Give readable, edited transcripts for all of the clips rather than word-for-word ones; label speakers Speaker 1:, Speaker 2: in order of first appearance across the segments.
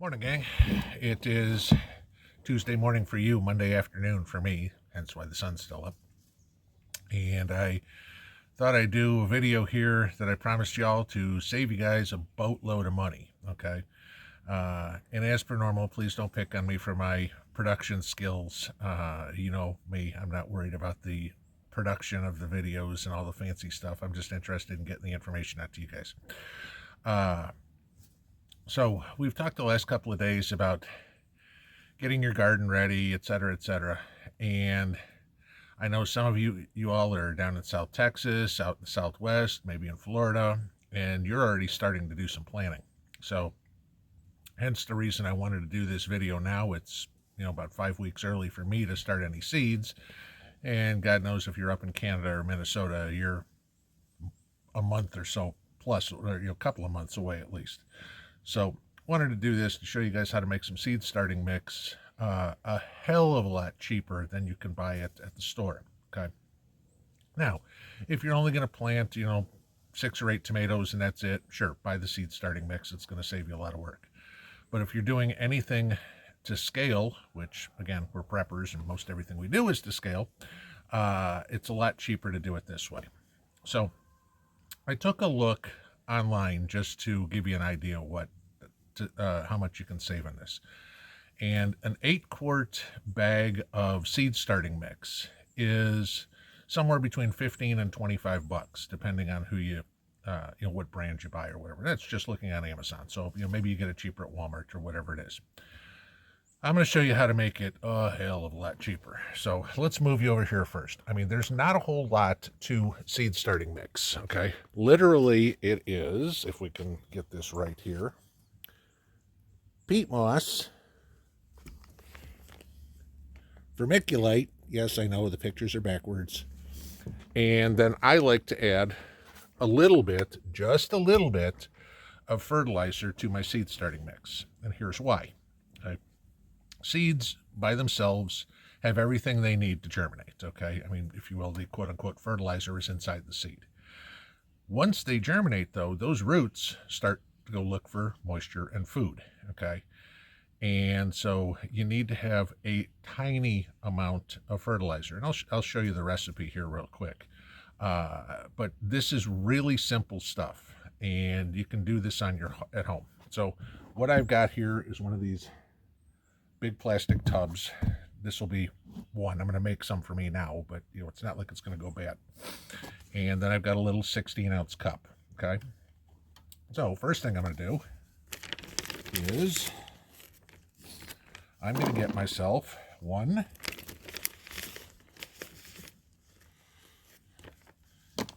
Speaker 1: Morning, gang. It is Tuesday morning for you, Monday afternoon for me, hence why the sun's still up. And I thought I'd do a video here that I promised y'all to save you guys a boatload of money, okay? And as per normal, please don't pick on me for my production skills. You know me, I'm not worried about the production of the videos and all the fancy stuff. I'm just interested in getting the information out to you guys. So we've talked the last couple of days about getting your garden ready, etc., etc. And I know some of you all are down in South Texas, out in the Southwest, maybe in Florida, and you're already starting to do some planning. So hence the reason I wanted to do this video now. It's, about 5 weeks early for me to start any seeds. And God knows if you're up in Canada or Minnesota, you're a month or so plus, or a couple of months away at least. So wanted to do this to show you guys how to make some seed starting mix a hell of a lot cheaper than you can buy it at the store. Okay. Now, if you're only going to plant, 6 or 8 tomatoes and that's it, sure, buy the seed starting mix. It's going to save you a lot of work. But if you're doing anything to scale, which again, we're preppers and most everything we do is to scale, it's a lot cheaper to do it this way. So I took a look online just to give you an idea how much you can save on this. And an 8-quart bag of seed starting mix is somewhere between 15 and 25 bucks, depending on who you what brand you buy or whatever. That's just looking on Amazon. So, maybe you get it cheaper at Walmart or whatever it is. I'm going to show you how to make it a hell of a lot cheaper. So let's move you over here first. There's not a whole lot to seed starting mix, okay? Literally, it is, if we can get this right here, peat moss, vermiculite. Yes, I know the pictures are backwards. And then I like to add a little bit, just a little bit, of fertilizer to my seed starting mix. And here's why. Okay? Seeds by themselves have everything they need to germinate, okay? If you will, the quote-unquote fertilizer is inside the seed. Once they germinate, though, those roots start to go look for moisture and food, okay? And so you need to have a tiny amount of fertilizer. And I'll show you the recipe here real quick. But this is really simple stuff, and you can do this at home. So what I've got here is one of these big plastic tubs. This will be one. I'm going to make some for me now, but it's not like it's going to go bad. And then I've got a little 16-ounce cup. Okay. So first thing I'm going to do is I'm going to get myself 1,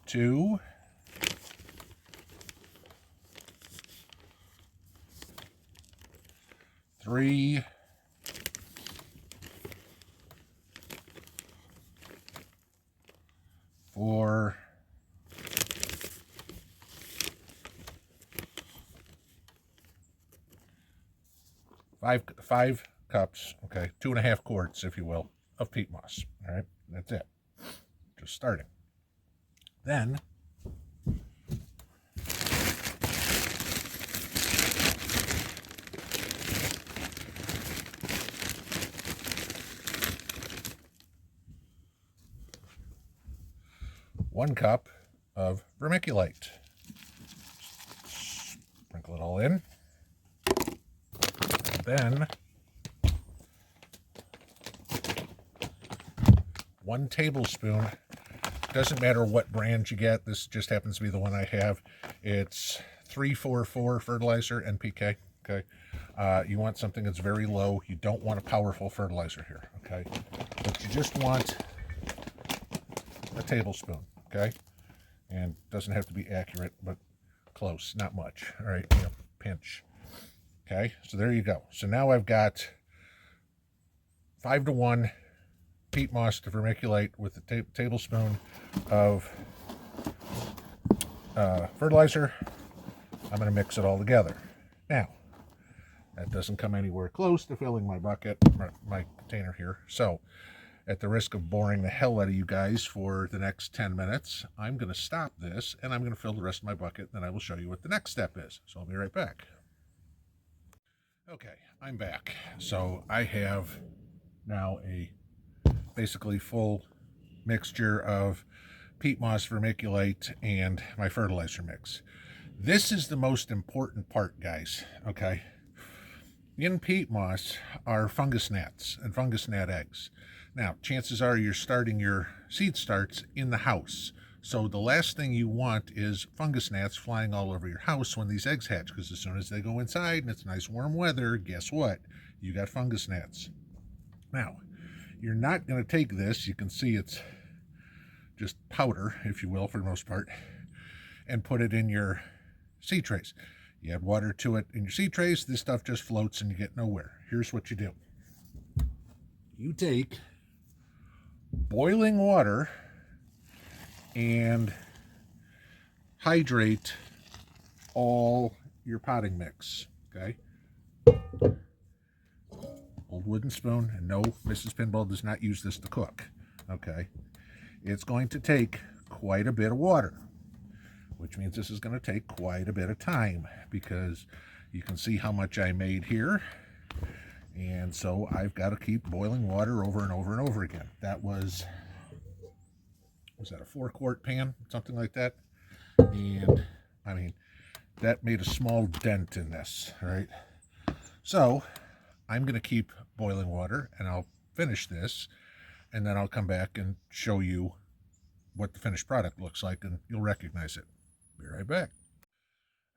Speaker 1: 2, 3, 4, 5 cups, okay, 2.5 quarts, if you will, of peat moss. All right, that's it. Just starting. Then one cup of vermiculite. Sprinkle it all in. And then 1 tablespoon. Doesn't matter what brand you get. This just happens to be the one I have. It's 344 fertilizer NPK. Okay. You want something that's very low. You don't want a powerful fertilizer here. Okay. But you just want a tablespoon. Okay. And doesn't have to be accurate, but close. Not much. All right. Pinch. Okay. So there you go. So now I've got 5-to-1 peat moss to vermiculite with a tablespoon of fertilizer. I'm going to mix it all together. Now, that doesn't come anywhere close to filling my bucket, my container here. So, at the risk of boring the hell out of you guys for the next 10 minutes, I'm going to stop this and I'm going to fill the rest of my bucket. Then I will show you what the next step is. So I'll be right back. Okay, I'm back. So I have now a basically full mixture of peat moss, vermiculite, and my fertilizer mix. This is the most important part, guys. Okay. In peat moss are fungus gnats and fungus gnat eggs. Now, chances are you're starting your seed starts in the house. So the last thing you want is fungus gnats flying all over your house when these eggs hatch, because as soon as they go inside and it's nice warm weather, guess what? You got fungus gnats. Now, you're not going to take this, you can see it's just powder, if you will, for the most part, and put it in your seed trays. You add water to it in your seed trays, this stuff just floats and you get nowhere. Here's what you do. You take boiling water and hydrate all your potting mix, okay? Old wooden spoon, and no, Mrs. Pinball does not use this to cook, okay? It's going to take quite a bit of water, which means this is going to take quite a bit of time, because you can see how much I made here, and so I've got to keep boiling water over and over and over again. That was that a 4-quart pan, something like that? And I mean, that made a small dent in this, all right? So I'm going to keep boiling water, and I'll finish this, and then I'll come back and show you what the finished product looks like, and you'll recognize it. Be right back.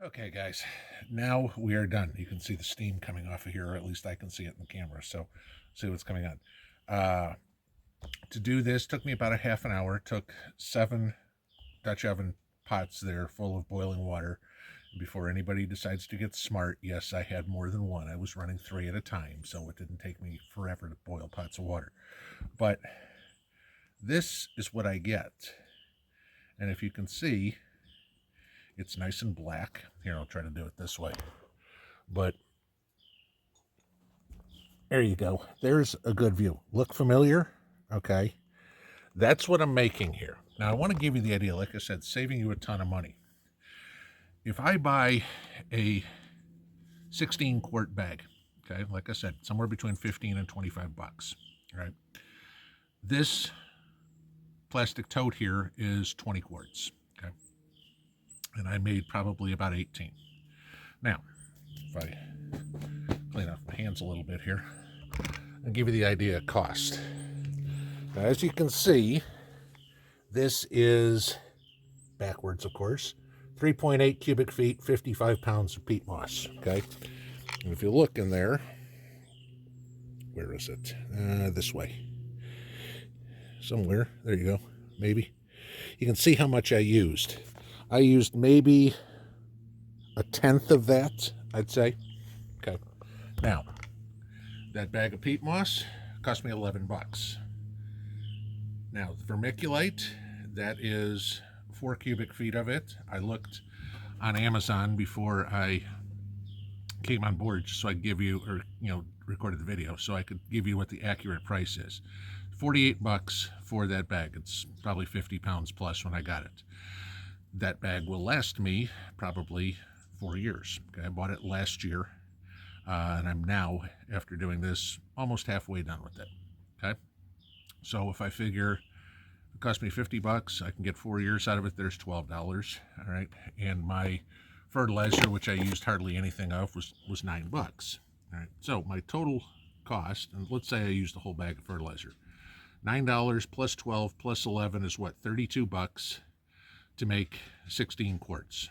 Speaker 1: Okay, guys, now we are done. You can see the steam coming off of here, or at least I can see it in the camera, so see what's coming on. To do this took me about a half an hour. It took 7 Dutch oven pots there full of boiling water. Before anybody decides to get smart, yes, I had more than one. I was running 3 at a time, so it didn't take me forever to boil pots of water. But this is what I get. And if you can see, it's nice and black. Here, I'll try to do it this way. But there you go. There's a good view. Look familiar? Okay. That's what I'm making here. Now, I want to give you the idea, like I said, saving you a ton of money. If I buy a 16-quart bag, okay, like I said, somewhere between 15 and 25 bucks, right? This plastic tote here is 20 quarts, okay? And I made probably about 18. Now, if I clean off my hands a little bit here, I'll give you the idea of cost. Now, as you can see, this is backwards, of course, 3.8 cubic feet, 55 pounds of peat moss, okay? And if you look in there, where is it? This way. Somewhere. There you go. Maybe. You can see how much I used. I used maybe a tenth of that, I'd say. Okay. Now, that bag of peat moss cost me 11 bucks. Now, the vermiculite, that is 4 cubic feet of it. I looked on Amazon before I came on board so I could give you, or, recorded the video so I could give you what the accurate price is. 48 bucks for that bag. It's probably 50 pounds plus when I got it. That bag will last me probably 4 years. Okay, I bought it last year, and I'm now, after doing this, almost halfway done with it. Okay, so if I figure it cost me 50 bucks, I can get 4 years out of it. There's $12. All right, and my fertilizer, which I used hardly anything of, was $9. All right, so my total cost, and let's say I used the whole bag of fertilizer, $9 plus 12 plus 11 is what, 32 bucks to make 16 quarts.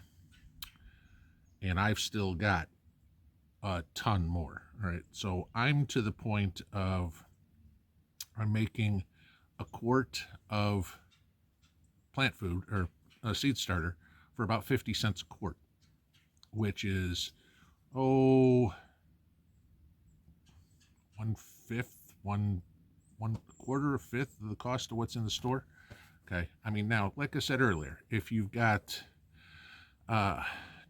Speaker 1: And I've still got a ton more. All right, so I'm to the point of I'm making a quart of plant food, or a seed starter, for about 50 cents a quart, which is, 1/5, one quarter, a fifth of the cost of what's in the store. Okay, I mean, now, like I said earlier, if you've got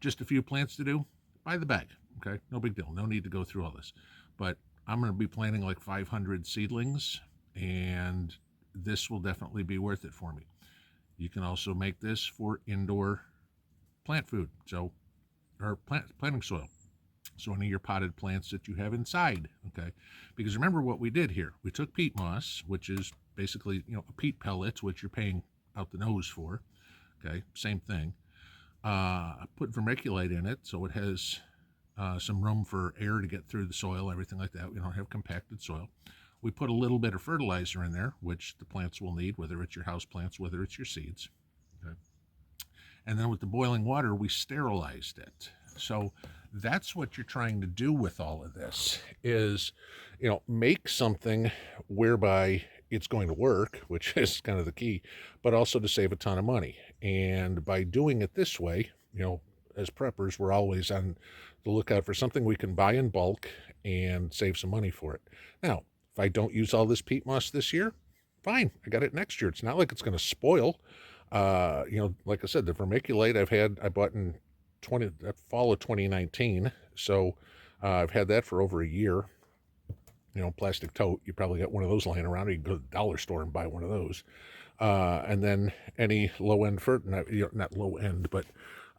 Speaker 1: just a few plants to do, buy the bag. Okay, no big deal. No need to go through all this. But I'm going to be planting like 500 seedlings, and this will definitely be worth it for me. You can also make this for indoor plant food, or planting soil. So any of your potted plants that you have inside, okay? Because remember what we did here. We took peat moss, which is basically, a peat pellet, which you're paying out the nose for, okay? Same thing. Put vermiculite in it so it has some room for air to get through the soil, everything like that. We don't have compacted soil. We put a little bit of fertilizer in there, which the plants will need, whether it's your house plants, whether it's your seeds. Okay. And then with the boiling water, we sterilized it. So that's what you're trying to do with all of this is, make something whereby it's going to work, which is kind of the key, but also to save a ton of money. And by doing it this way, as preppers, we're always on the lookout for something we can buy in bulk and save some money for it. Now, if I don't use all this peat moss this year, fine, I got it next year. It's not like it's going to spoil. Like I said, the vermiculite I bought in fall of 2019. So I've had that for over a year. Plastic tote. You probably got one of those laying around. Or you can go to the dollar store and buy one of those. And then any low-end not low-end, but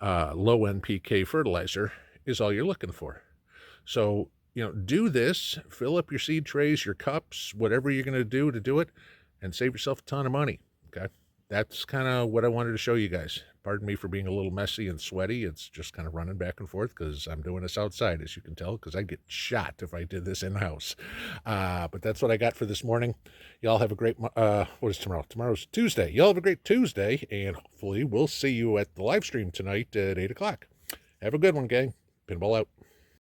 Speaker 1: low NPK fertilizer is all you're looking for. So, do this, fill up your seed trays, your cups, whatever you're going to do it, and save yourself a ton of money, okay? That's kind of what I wanted to show you guys. Pardon me for being a little messy and sweaty. It's just kind of running back and forth because I'm doing this outside, as you can tell, because I'd get shot if I did this in-house. But that's what I got for this morning. Y'all have a great, what is tomorrow? Tomorrow's Tuesday. Y'all have a great Tuesday, and hopefully we'll see you at the live stream tonight at 8 o'clock. Have a good one, gang. Pinball out.